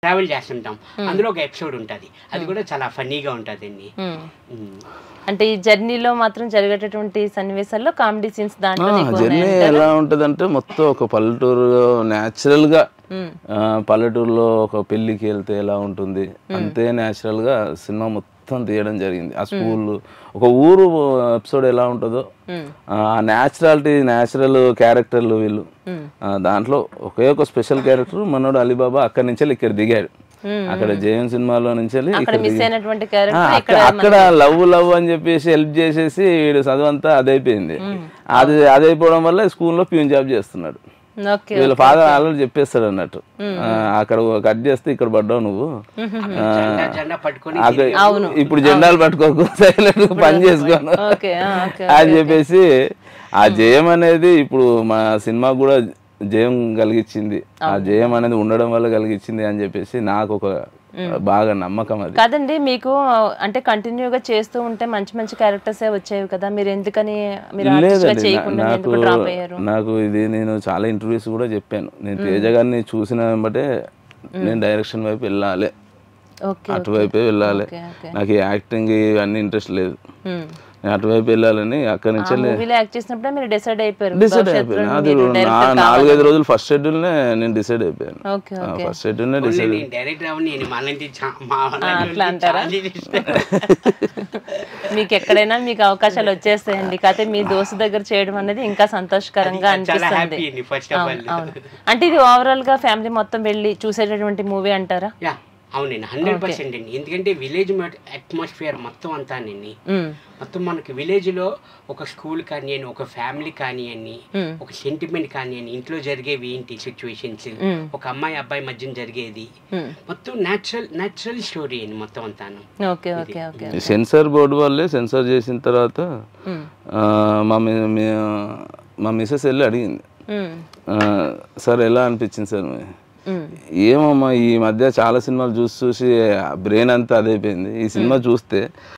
Travel చేస్తుంటాం. అందులో ఒక ఎపిసోడ్ ఉంటది. అది కూడా చాలా ఫన్నీగా ఉంటదండి. అంటే ఈ జర్నీలో మాత్రం జరిగేటటువంటి సన్నివేశాల్లో కామెడీ సీన్స్ దాంట్లో జర్నీ ఎలా ఉంటదంటే మొత్తం ఒక పల్లెటూరు న్యాచురల్ గా పల్లెటూరులో ఒక పెళ్లికి వెళ్తే ఎలా ఉంటుంది అంతే న్యాచురల్ గా సినిమా మొత్తం తీయడం జరిగింది. ఆ స్కూల్ ఒక ఊరు ఎపిసోడ్ ఎలా ఉంటుందో ఆ న్యాచురాలిటీ న్యాచురల్ క్యారెక్టర్లు వీళ్ళు దాంట్లో ఒకే ఒక స్పెషల్ క్యారెక్టర్ మనోడు అలీబాబా అక్కడి నుంచి ఇక్కడ దిగాడు. అక్కడ జయం సినిమాలో నుంచి అక్కడ లవ్ అని చెప్పేసి హెల్ప్ చేసేసి వీడు చదువంతా అదైపోయింది. అదైపోవడం వల్ల స్కూల్లో ప్యూన్ జాబ్ చేస్తున్నాడు. వీళ్ళ ఫాదర్ ఆల్రెడీ చెప్పేస్తాడు అన్నట్టు, అక్కడ కట్ చేస్తే ఇక్కడ పడ్డావు నువ్వు, ఇప్పుడు జెండాలు పట్టుకోకు సైలెంట్ పని చేసుకోను అని చెప్పేసి ఆ జయం అనేది ఇప్పుడు మా సినిమా కూడా జయం కలిగించింది. ఆ జయం అనేది ఉండడం వల్ల కలిగించింది అని చెప్పేసి నాకు ఒక బాగా నమ్మకం. అది కాదండి, మీకు అంటే కంటిన్యూగా చేస్తూ ఉంటే మంచి మంచి క్యారెక్టర్స్ వచ్చేవి కదా, మీరు ఎందుకని నాకు ఇది నేను చాలా ఇంటర్వ్యూస్ కూడా చెప్పాను. నేను తేజ గారిని చూసిన వెంబటే నేను డైరెక్షన్ వైపు వెళ్ళాలి, అటువైపే వెళ్ళాలి, నాకు యాక్టింగ్ ఇవన్నీ ఇంట్రెస్ట్ లేదు, అటువైపు వెళ్ళాలని అక్కడి నుంచి డిసైడ్ అయిపోయాను. 4-5 రోజులు ఫస్ట్ షెడ్యూల్ నేను డిసైడ్ అయిపోయాను. ఫస్ట్ షెడ్యూల్ మీకు ఎక్కడైనా మీకు అవకాశాలు వచ్చేస్తాయండి. కాకపోతే మీ దోస్తు దగ్గర చేయడం అనేది ఇంకా సంతోషకరంగా అనిపిస్తుంది. అంటే ఇది ఓవరాల్ గా ఫ్యామిలీ మొత్తం వెళ్ళి చూసేటటువంటి మూవీ అంటారా? అవునండి, 100% అండి. ఎందుకంటే విలేజ్ అట్మాస్ఫియర్ మొత్తం అంతా అండి, మొత్తం మనకి విలేజ్ లో ఒక స్కూల్ కానివ్వండి, ఒక ఫ్యామిలీ కానివ్వండి, ఒక సెంటిమెంట్ కానివ్వండి, ఇంట్లో జరిగేవి ఏంటి సిచ్యువేషన్స్, ఒక అమ్మాయి అబ్బాయి మధ్య జరిగేది మొత్తం న్యాచురల్ స్టోరీ అండి మొత్తం అంతాను. సెన్సార్ బోర్డు వాళ్ళే సెన్సార్ చేసిన తర్వాత మా మిసెస్ వెళ్ళి అడిగింది, సార్ ఎలా అనిపించింది సార్? ఏమమ్మా ఈ మధ్య చాలా సినిమాలు చూసి బ్రెయిన్ అంతా అదైపోయింది, ఈ సినిమా చూస్తే